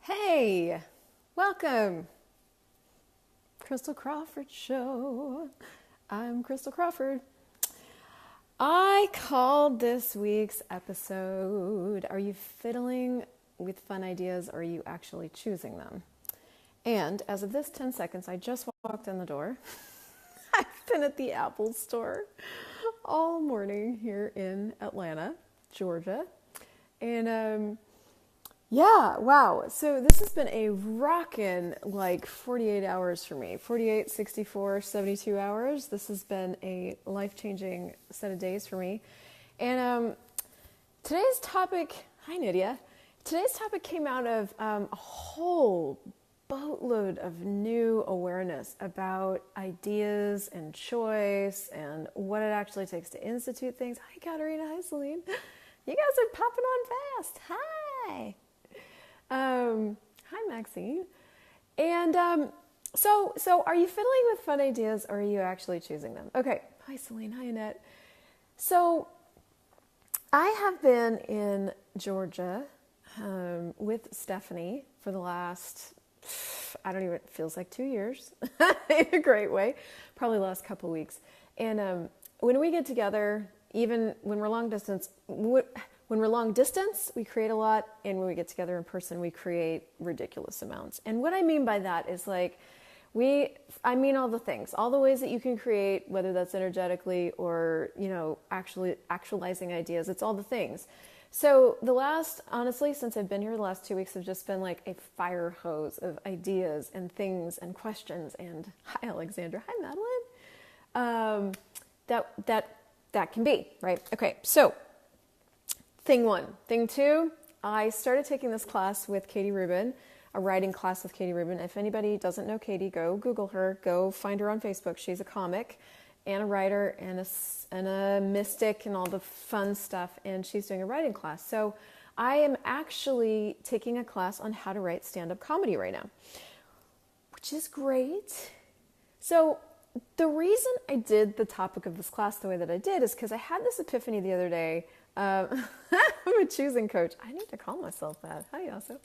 Hey, welcome. Christel Crawford Show. I'm Christel Crawford. I called this week's episode, Are You Fiddling with Fun Ideas or Are You Actually Choosing Them? And as of this 10 seconds, I just walked in the door. I've been at the Apple store all morning here in Atlanta, Georgia. And yeah, wow. So this has been a rockin' 48 hours for me. 48, 64, 72 hours. This has been a life-changing set of days for me. And today's topic, hi Nydia. Today's topic came out of a whole boatload of new awareness about ideas and choice and what it actually takes to institute things. Hi Katerina, hi Celine. You guys are popping on fast. Hi. Hi Maxine. And so are you fiddling with fun ideas or are you actually choosing them? Okay. Hi Celine. Hi Annette. So I have been in Georgia with Stephanie for the last, it feels like 2 years in a great way, probably the last couple weeks. And when we get together, even when we're long distance, when we're long distance, we create a lot, and when we get together in person, we create ridiculous amounts. And what I mean by that is I mean all the things, all the ways that you can create, whether that's energetically or, actually actualizing ideas, it's all the things. So honestly, since I've been here, the last 2 weeks have just been like a fire hose of ideas and things and questions. And hi, Alexandra. Hi, Madeline. That can be, right? Okay, so thing one. Thing two, I started taking this class with Katie Rubin, a writing class with Katie Rubin. If anybody doesn't know Katie, go Google her, go find her on Facebook. She's a comic and a writer and a mystic and all the fun stuff, and she's doing a writing class. So I am actually taking a class on how to write stand-up comedy right now, which is great. So the reason I did the topic of this class the way that I did is because I had this epiphany the other day. I'm a choosing coach. I need to call myself that. Hi, also.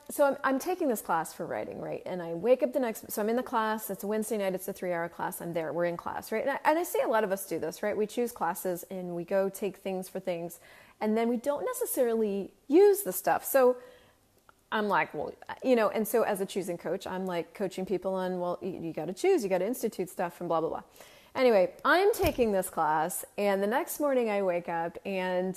So I'm taking this class for writing, right? And I wake up so I'm in the class. It's a Wednesday night. It's a 3-hour class. I'm there. We're in class, right? And I see a lot of us do this, right? We choose classes and we go take things for things, and then we don't necessarily use the stuff. So I'm like, well, and so as a choosing coach, I'm like coaching people on, well, you got to choose, you got to institute stuff and blah, blah, blah. Anyway, I'm taking this class, and the next morning I wake up and,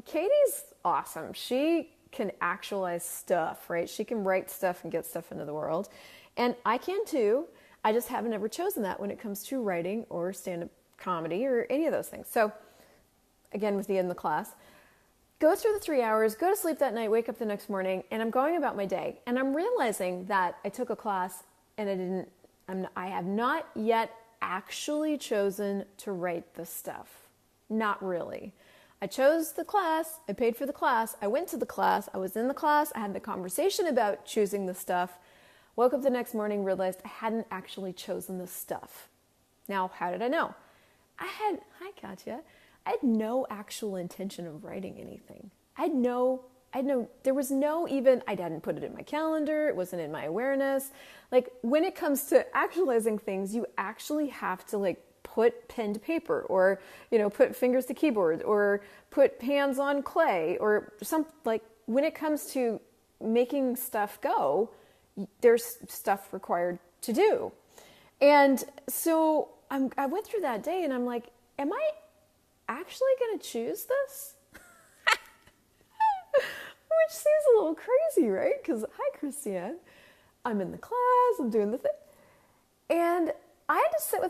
Katie's awesome. She can actualize stuff, right? She can write stuff and get stuff into the world. And I can too. I just haven't ever chosen that when it comes to writing or stand-up comedy or any of those things. So again, with the in the class, go through the 3 hours, go to sleep that night, wake up the next morning, and I'm going about my day. And I'm realizing that I took a class and I have not yet actually chosen to write the stuff. Not really. I chose the class, I paid for the class, I went to the class, I was in the class, I had the conversation about choosing the stuff, woke up the next morning, realized I hadn't actually chosen the stuff. Now, how did I know? Hi Katya, I had no actual intention of writing anything. I hadn't put it in my calendar, it wasn't in my awareness. When it comes to actualizing things, you actually have to put pen to paper or, put fingers to keyboard or put hands on clay or when it comes to making stuff go, there's stuff required to do. And so I went through that day and I'm like, am I actually going to choose this? Which seems a little crazy, right? Because, hi, Christiane. I'm in the class, I'm doing the thing. And I had to sit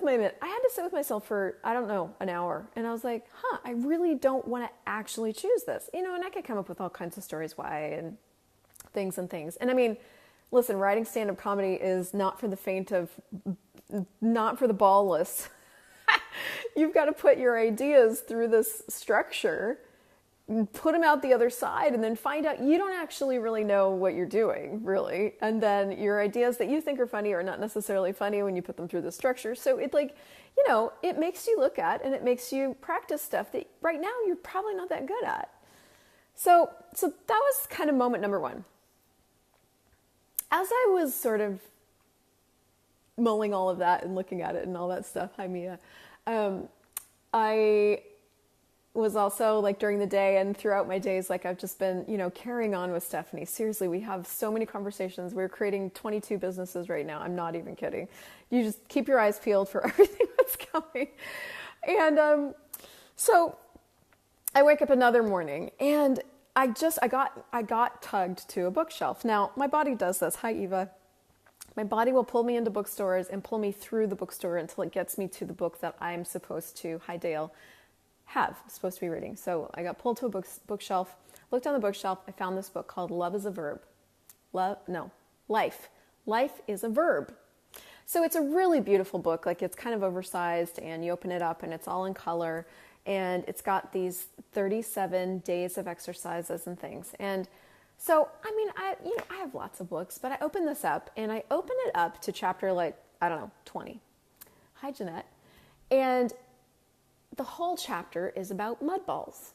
with myself for, an hour. And I was like, I really don't want to actually choose this. And I could come up with all kinds of stories why and things. And I mean, listen, writing stand-up comedy is not for the ballless. You've got to put your ideas through this structure, put them out the other side, and then find out you don't actually really know what you're doing, really. And then your ideas that you think are funny are not necessarily funny when you put them through the structure. So it it makes you look at and it makes you practice stuff that right now you're probably not that good at. So that was kind of moment number one. As I was sort of mulling all of that and looking at it and all that stuff, hi Mia, I was also like during the day and throughout my days, like I've just been, carrying on with Stephanie. Seriously, we have so many conversations. We're creating 22 businesses right now. I'm not even kidding. You just keep your eyes peeled for everything that's coming. And so I wake up another morning and I got tugged to a bookshelf. Now my body does this. Hi, Eva. My body will pull me into bookstores and pull me through the bookstore until it gets me to the book that I'm supposed to, hi Dale, supposed to be reading. So I got pulled to a bookshelf, looked on the bookshelf. I found this book called Love is a Verb. Life. Life is a verb. So it's a really beautiful book. Like it's kind of oversized and you open it up and it's all in color and it's got these 37 days of exercises and things. And so, I have lots of books, but I open this up and I open it up to chapter 20. Hi, Jeanette. And the whole chapter is about mud balls.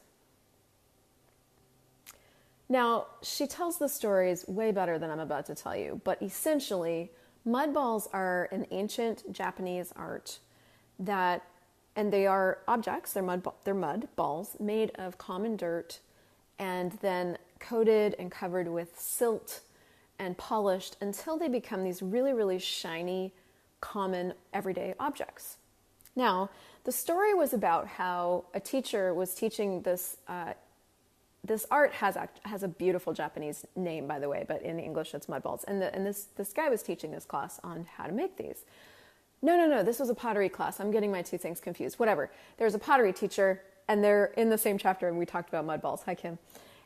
Now, she tells the stories way better than I'm about to tell you, but essentially, mud balls are an ancient Japanese art and they are objects, they're mud balls made of common dirt and then coated and covered with silt and polished until they become these really, really shiny, common, everyday objects. Now, the story was about how a teacher was teaching this. This art has a beautiful Japanese name, by the way, but in English it's mud balls. And this guy was teaching this class on how to make these. No, this was a pottery class. I'm getting my two things confused. Whatever. There's a pottery teacher, and they're in the same chapter, and we talked about mud balls. Hi, Kim.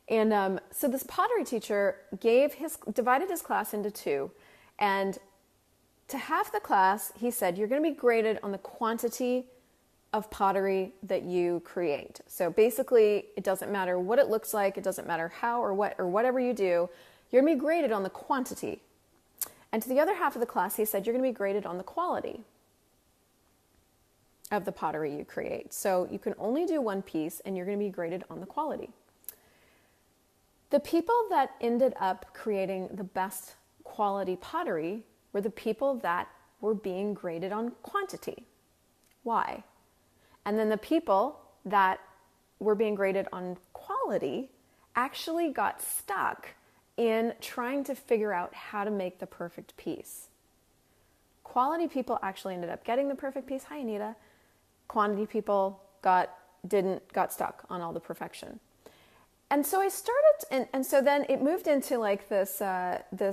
And so this pottery teacher divided his class into two, and to half the class, he said, you're going to be graded on the quantity of pottery that you create. So basically, it doesn't matter what it looks like, it doesn't matter how or what or whatever you do, you're going to be graded on the quantity. And to the other half of the class, he said, you're going to be graded on the quality of the pottery you create. So you can only do one piece, and you're going to be graded on the quality. The people that ended up creating the best quality pottery were the people that were being graded on quantity. Why? And then the people that were being graded on quality actually got stuck in trying to figure out how to make the perfect piece. Quality people actually ended up getting the perfect piece. Hi, Anita. Quantity people got stuck on all the perfection. And so I started, and so then it moved into like this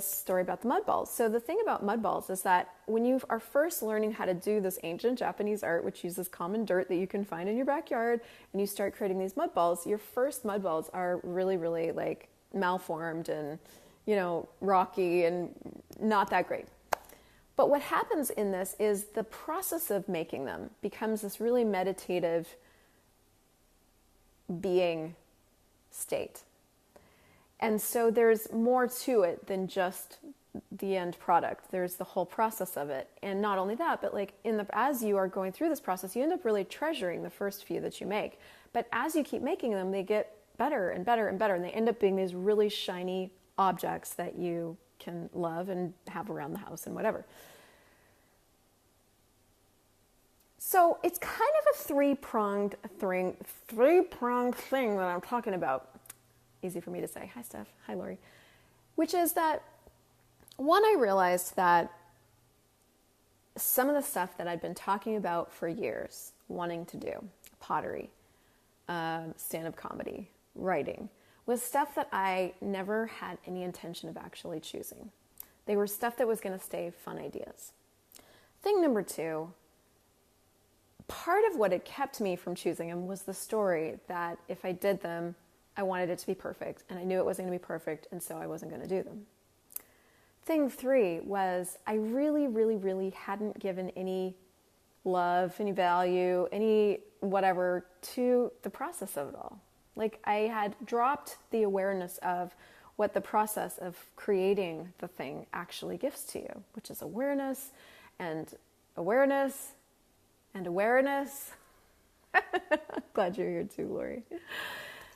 story about the mud balls. So the thing about mud balls is that when you are first learning how to do this ancient Japanese art, which uses common dirt that you can find in your backyard, and you start creating these mud balls, your first mud balls are really, really like malformed and, rocky and not that great. But what happens in this is the process of making them becomes this really meditative being state. And so there's more to it than just the end product. There's the whole process of it. And not only that, but like as you are going through this process, you end up really treasuring the first few that you make. But as you keep making them, they get better and better and better. And they end up being these really shiny objects that you can love and have around the house and whatever. So it's kind of a three-pronged thing that I'm talking about. Easy for me to say. Hi, Steph. Hi, Lori. Which is that, one, I realized that some of the stuff that I'd been talking about for years, wanting to do, pottery, stand-up comedy, writing, was stuff that I never had any intention of actually choosing. They were stuff that was going to stay fun ideas. Thing number two, part of what had kept me from choosing them was the story that if I did them, I wanted it to be perfect, and I knew it wasn't going to be perfect, and so I wasn't going to do them. Thing three was I really, really, really hadn't given any love, any value, any whatever to the process of it all. Like I had dropped the awareness of what the process of creating the thing actually gives to you, which is awareness and awareness and awareness. Glad you're here too, Lori.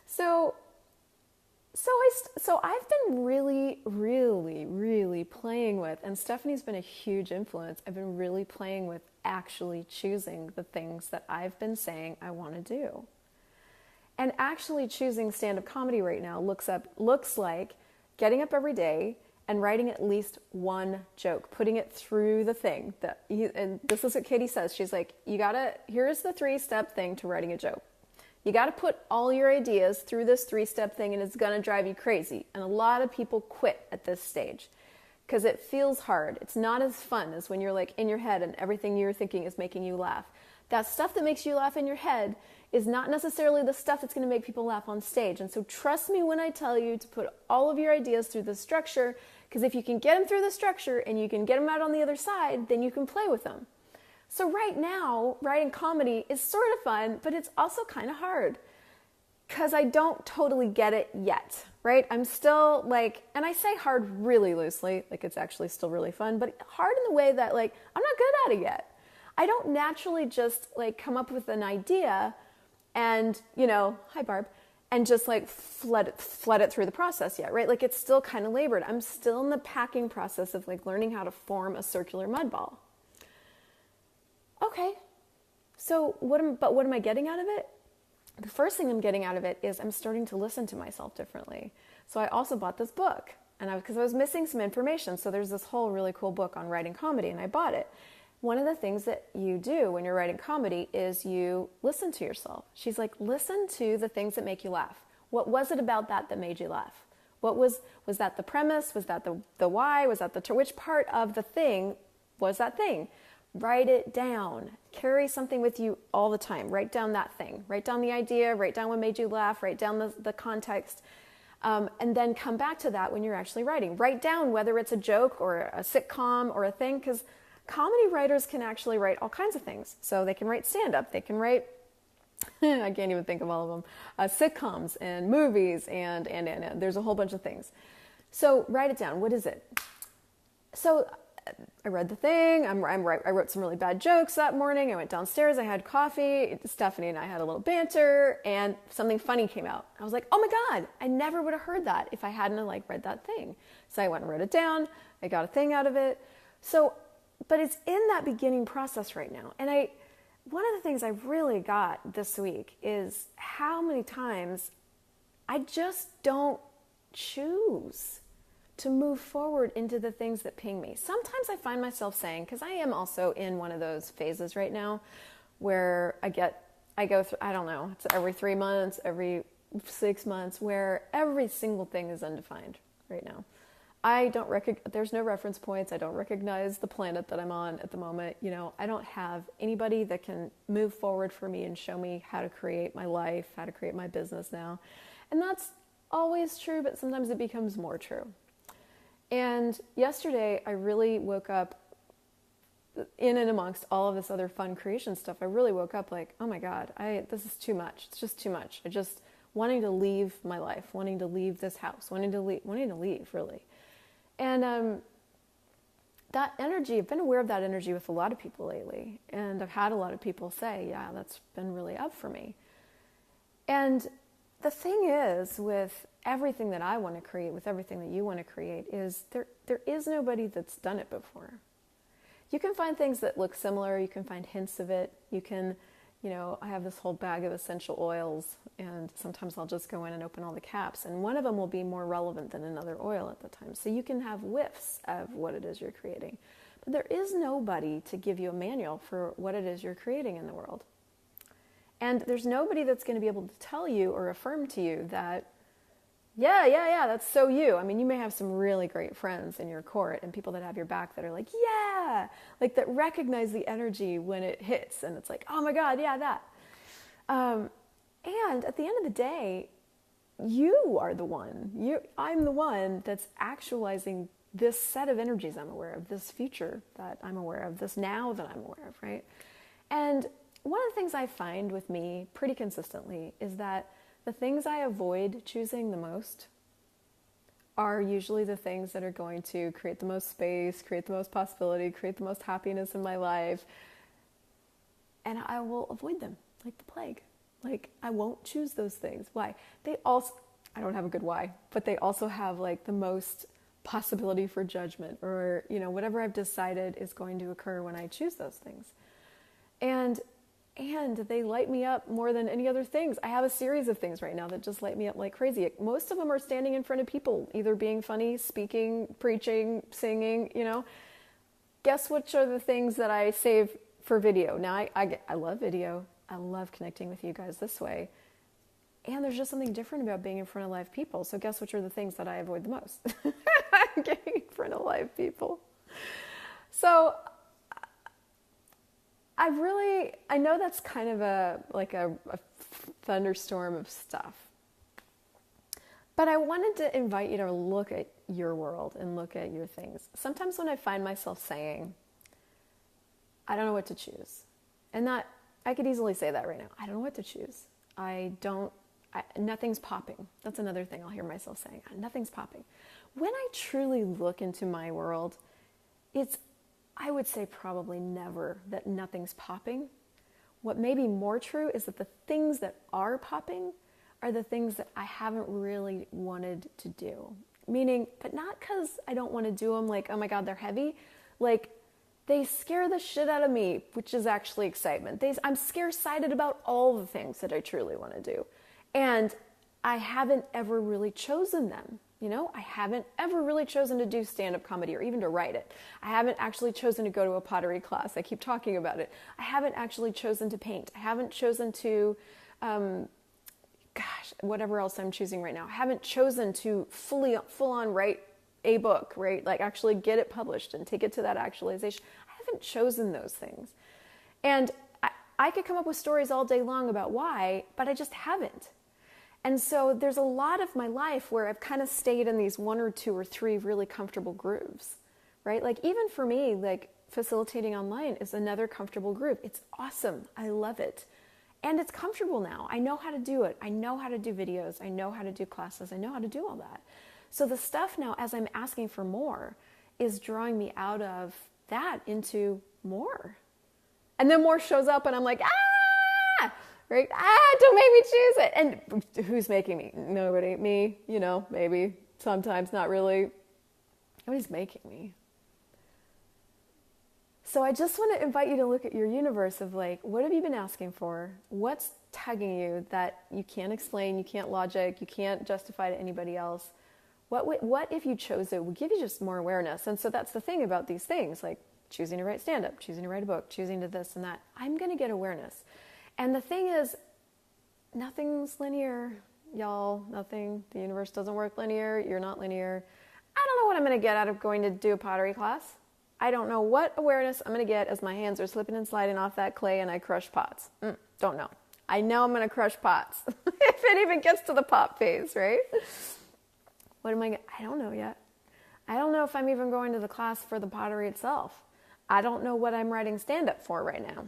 So I've been really playing with, and Stephanie's been a huge influence. I've been really playing with actually choosing the things that I've been saying I want to do. And actually choosing stand-up comedy right now looks like getting up every day and writing at least one joke, putting it through the thing. And this is what Katie says. She's like, here's the 3-step thing to writing a joke. You got to put all your ideas through this 3-step thing, and it's going to drive you crazy. And a lot of people quit at this stage because it feels hard. It's not as fun as when you're like in your head and everything you're thinking is making you laugh. That stuff that makes you laugh in your head is not necessarily the stuff that's going to make people laugh on stage. And so trust me when I tell you to put all of your ideas through the structure, because if you can get them through the structure and you can get them out on the other side, then you can play with them. So right now, writing comedy is sort of fun, but it's also kind of hard because I don't totally get it yet, right? I'm still like, and I say hard really loosely, like it's actually still really fun, but hard in the way that like, I'm not good at it yet. I don't naturally just like come up with an idea and, hi Barb, and just like flood it through the process yet, right? Like it's still kind of labored. I'm still in the packing process of like learning how to form a circular mud ball. Okay, so what am I getting out of it? The first thing I'm getting out of it is I'm starting to listen to myself differently. So I also bought this book, because I was missing some information. So there's this whole really cool book on writing comedy, and I bought it. One of the things that you do when you're writing comedy is you listen to yourself. She's like, listen to the things that make you laugh. What was it about that made you laugh? What was that the premise? Was that the why? Was that which part of the thing was that thing? Write it down. Carry something with you all the time. Write down that thing. Write down the idea. Write down what made you laugh. Write down the context. And then come back to that when you're actually writing. Write down whether it's a joke or a sitcom or a thing, because comedy writers can actually write all kinds of things. So they can write stand-up. They can write, I can't even think of all of them, sitcoms and movies and there's a whole bunch of things. So write it down. What is it? So I read the thing. I wrote some really bad jokes that morning. I went downstairs. I had coffee. Stephanie and I had a little banter, and something funny came out. I was like, "Oh my God! I never would have heard that if I hadn't read that thing." So I went and wrote it down. I got a thing out of it. So, but it's in that beginning process right now. And one of the things I really got this week is how many times I just don't choose to move forward into the things that ping me. Sometimes I find myself saying, because I am also in one of those phases right now where I go through, I don't know, it's every 3 months, every 6 months, where every single thing is undefined right now. There's no reference points. I don't recognize the planet that I'm on at the moment. I don't have anybody that can move forward for me and show me how to create my life, how to create my business now. And that's always true, but sometimes it becomes more true. And yesterday, I really woke up in and amongst all of this other fun creation stuff. I really woke up like, oh my God, this is too much. It's just too much. I just wanting to leave my life, wanting to leave this house, wanting to leave really. And that energy, I've been aware of that energy with a lot of people lately. And I've had a lot of people say, yeah, that's been really up for me. And the thing is, with everything that I want to create, with everything that you want to create, is there is nobody that's done it before. You can find things that look similar. You can find hints of it. You can, I have this whole bag of essential oils, and sometimes I'll just go in and open all the caps, and one of them will be more relevant than another oil at the time. So you can have whiffs of what it is you're creating. But there is nobody to give you a manual for what it is you're creating in the world. And there's nobody that's going to be able to tell you or affirm to you that, yeah, that's so you. I mean, you may have some really great friends in your court and people that have your back that are like, yeah, that recognize the energy when it hits. And it's like, oh my God, yeah, that. And at the end of the day, you are the one. I'm the one that's actualizing this set of energies I'm aware of, this future that I'm aware of, this now that I'm aware of, right? And one of the things I find with me pretty consistently is that the things I avoid choosing the most are usually the things that are going to create the most space, create the most possibility, create the most happiness in my life. And I will avoid them like the plague. I won't choose those things. Why? I don't have a good why, but they also have like the most possibility for judgment, or, you know, whatever I've decided is going to occur when I choose those things. And they light me up more than any other things. I have a series of things right now that just light me up like crazy. Most of them are standing in front of people, either being funny, speaking, preaching, singing, you know. Guess which are the things that I save for video? Now, I love video. I love connecting with you guys this way. And there's just something different about being in front of live people. So guess which are the things that I avoid the most? Getting in front of live people. So I know that's kind of a thunderstorm of stuff. But I wanted to invite you to look at your world and look at your things. Sometimes when I find myself saying, I don't know what to choose. And that, I could easily say that right now. I don't know what to choose. Nothing's popping. That's another thing I'll hear myself saying. Nothing's popping. When I truly look into my world, I would say probably never that nothing's popping. What may be more true is that the things that are popping are the things that I haven't really wanted to do. Meaning, but not because I don't want to do them, like, oh my God, they're heavy. Like, they scare the shit out of me, which is actually excitement. I'm scare-sighted about all the things that I truly want to do. And I haven't ever really chosen them. You know, I haven't ever really chosen to do stand-up comedy or even to write it. I haven't actually chosen to go to a pottery class. I keep talking about it. I haven't actually chosen to paint. I haven't chosen to, whatever else I'm choosing right now. I haven't chosen to full-on write a book, right? Like actually get it published and take it to that actualization. I haven't chosen those things. And I could come up with stories all day long about why, but I just haven't. And so there's a lot of my life where I've kind of stayed in these 1 or 2 or 3 really comfortable grooves, right? Like even for me, like facilitating online is another comfortable groove. It's awesome. I love it. And it's comfortable now. I know how to do it. I know how to do videos. I know how to do classes. I know how to do all that. So the stuff now, as I'm asking for more, is drawing me out of that into more. And then more shows up and I'm like, right? Don't make me choose it. And who's making me? Nobody. Me, you know, maybe. Sometimes, not really. Nobody's making me. So I just want to invite you to look at your universe of like, what have you been asking for? What's tugging you that you can't explain, you can't logic, you can't justify to anybody else? What if you chose it would give you just more awareness? And so that's the thing about these things, like choosing to write stand-up, choosing to write a book, choosing to this and that. I'm going to get awareness. And the thing is, nothing's linear, y'all. Nothing. The universe doesn't work linear. You're not linear. I don't know what I'm going to get out of going to do a pottery class. I don't know what awareness I'm going to get as my hands are slipping and sliding off that clay and I crush pots. Don't know. I know I'm going to crush pots. If it even gets to the pop phase, right? What am I don't know yet. I don't know if I'm even going to the class for the pottery itself. I don't know what I'm writing stand-up for right now.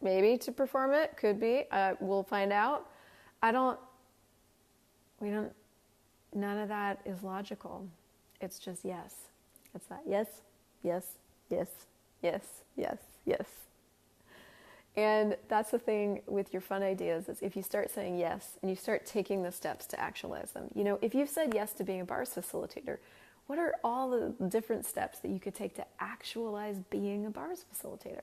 Maybe to perform it, could be. We'll find out. None of that is logical. It's just yes. It's that yes, yes, yes, yes, yes, yes. And that's the thing with your fun ideas is if you start saying yes and you start taking the steps to actualize them. You know, if you've said yes to being a bars facilitator, what are all the different steps that you could take to actualize being a bars facilitator?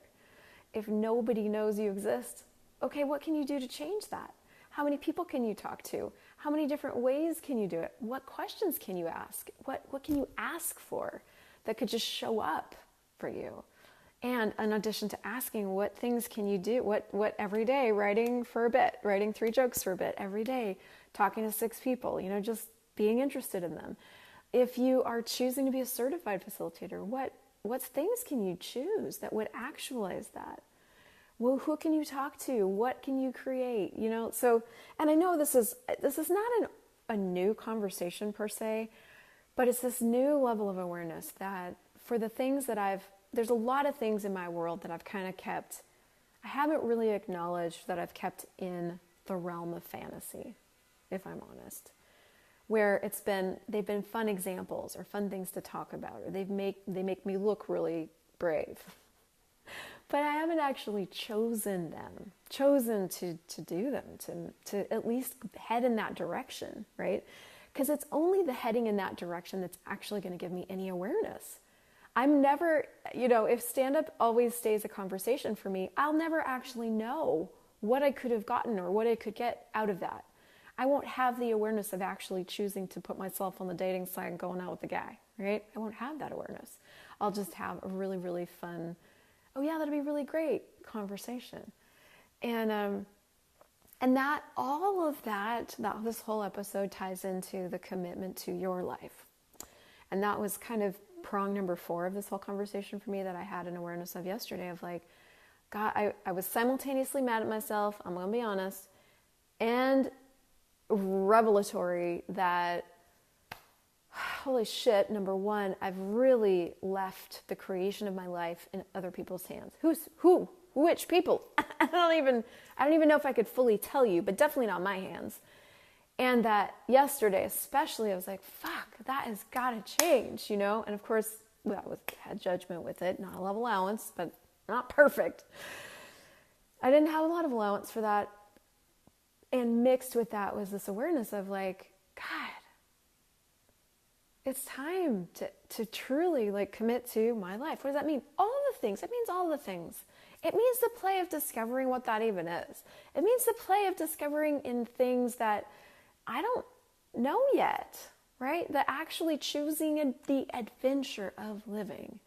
If nobody knows you exist, okay, what can you do to change that? How many people can you talk to? How many different ways can you do it? What questions can you ask? What can you ask for that could just show up for you? And in addition to asking, what things can you do? What every day, writing for a bit, writing 3 jokes for a bit every day, talking to 6 people, you know, just being interested in them. If you are choosing to be a certified facilitator, what things can you choose that would actualize that? Well, who can you talk to? What can you create? You know, so, and I know this is not a new conversation per se, but it's this new level of awareness that for the things that there's a lot of things in my world that I've kind of kept, I haven't really acknowledged that I've kept in the realm of fantasy, if I'm honest. Where they've been fun examples or fun things to talk about, or they make me look really brave. but I haven't actually chosen to do them, to at least head in that direction, right? Because it's only the heading in that direction that's actually going to give me any awareness. I'm never, if stand-up always stays a conversation for me, I'll never actually know what I could have gotten or what I could get out of that. I won't have the awareness of actually choosing to put myself on the dating site and going out with the guy, right? I won't have that awareness. I'll just have a really, really fun, oh yeah, that'll be really great conversation. And that, all of that, this whole episode ties into the commitment to your life. And that was kind of prong number 4 of this whole conversation for me that I had an awareness of yesterday of like, God, I was simultaneously mad at myself, I'm going to be honest, and revelatory that, holy shit, number 1, I've really left the creation of my life in other people's hands. Which people? I don't even know if I could fully tell you, but definitely not my hands. And that yesterday, especially, I was like, fuck, that has got to change, And of course, had judgment with it, not a lot of allowance, but not perfect. I didn't have a lot of allowance for that. And mixed with that was this awareness of like, God, it's time to truly like commit to my life. What does that mean? All the things. It means all the things. It means the play of discovering what that even is. It means the play of discovering in things that I don't know yet, right? The actually choosing the adventure of living.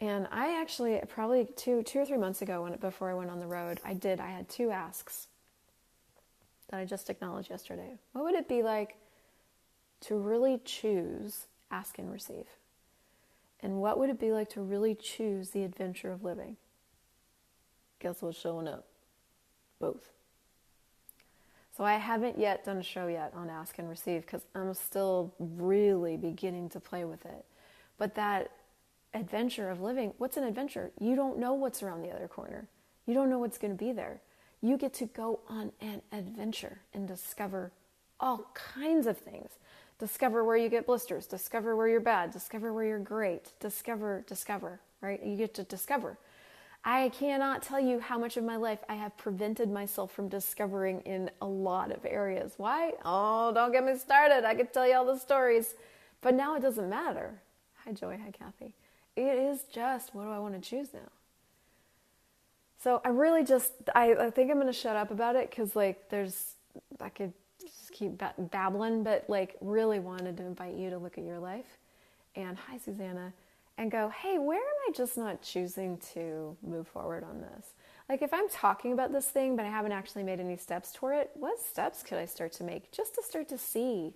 And I actually, probably two or 3 months ago, before I went on the road, I had 2 asks that I just acknowledged yesterday. What would it be like to really choose ask and receive? And what would it be like to really choose the adventure of living? Guess what's showing up? Both. So I haven't yet done a show yet on ask and receive because I'm still really beginning to play with it. But that adventure of living, what's an adventure? You don't know what's around the other corner. You don't know what's going to be there. You get to go on an adventure and discover all kinds of things. Discover where you get blisters. Discover where you're bad. Discover where you're great. Discover, right? You get to discover. I cannot tell you how much of my life I have prevented myself from discovering in a lot of areas. Why? Oh, don't get me started. I could tell you all the stories. But now it doesn't matter. Hi, Joy. Hi, Kathy. It is just, what do I want to choose now? So I really I think I'm going to shut up about it because like I could just keep babbling, but like really wanted to invite you to look at your life. And hi, Susanna. And go, hey, where am I just not choosing to move forward on this? Like if I'm talking about this thing, but I haven't actually made any steps toward it, what steps could I start to make just to start to see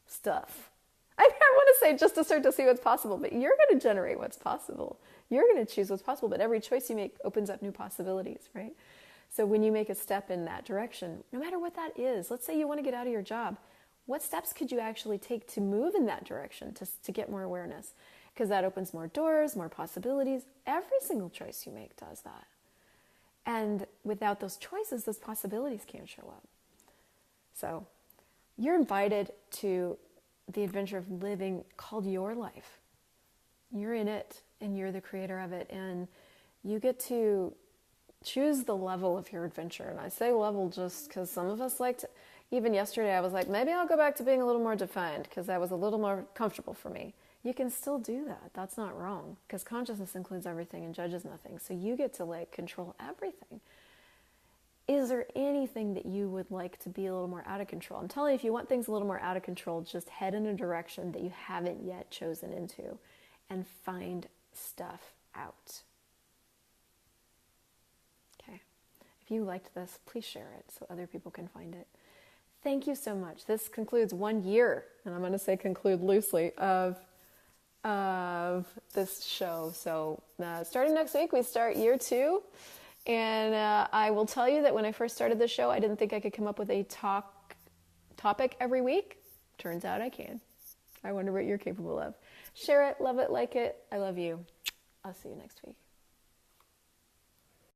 stuff? I want to say just to start to see what's possible, but you're going to generate what's possible. You're going to choose what's possible, but every choice you make opens up new possibilities, right? So when you make a step in that direction, no matter what that is, let's say you want to get out of your job, what steps could you actually take to move in that direction to get more awareness? Because that opens more doors, more possibilities. Every single choice you make does that. And without those choices, those possibilities can't show up. So you're invited to the adventure of living called your life. You're in it and you're the creator of it. And you get to choose the level of your adventure. And I say level just because some of us like to, even yesterday I was like, maybe I'll go back to being a little more defined because that was a little more comfortable for me. You can still do that. That's not wrong because consciousness includes everything and judges nothing. So you get to like control everything. Is there anything that you would like to be a little more out of control? I'm telling you, if you want things a little more out of control, just head in a direction that you haven't yet chosen into and find stuff out. Okay. If you liked this, please share it so other people can find it. Thank you so much. This concludes 1 year, and I'm going to say conclude loosely, of this show. So starting next week, we start year 2. And I will tell you that when I first started this show, I didn't think I could come up with a topic every week. Turns out I can. I wonder what you're capable of. Share it, love it, like it. I love you. I'll see you next week.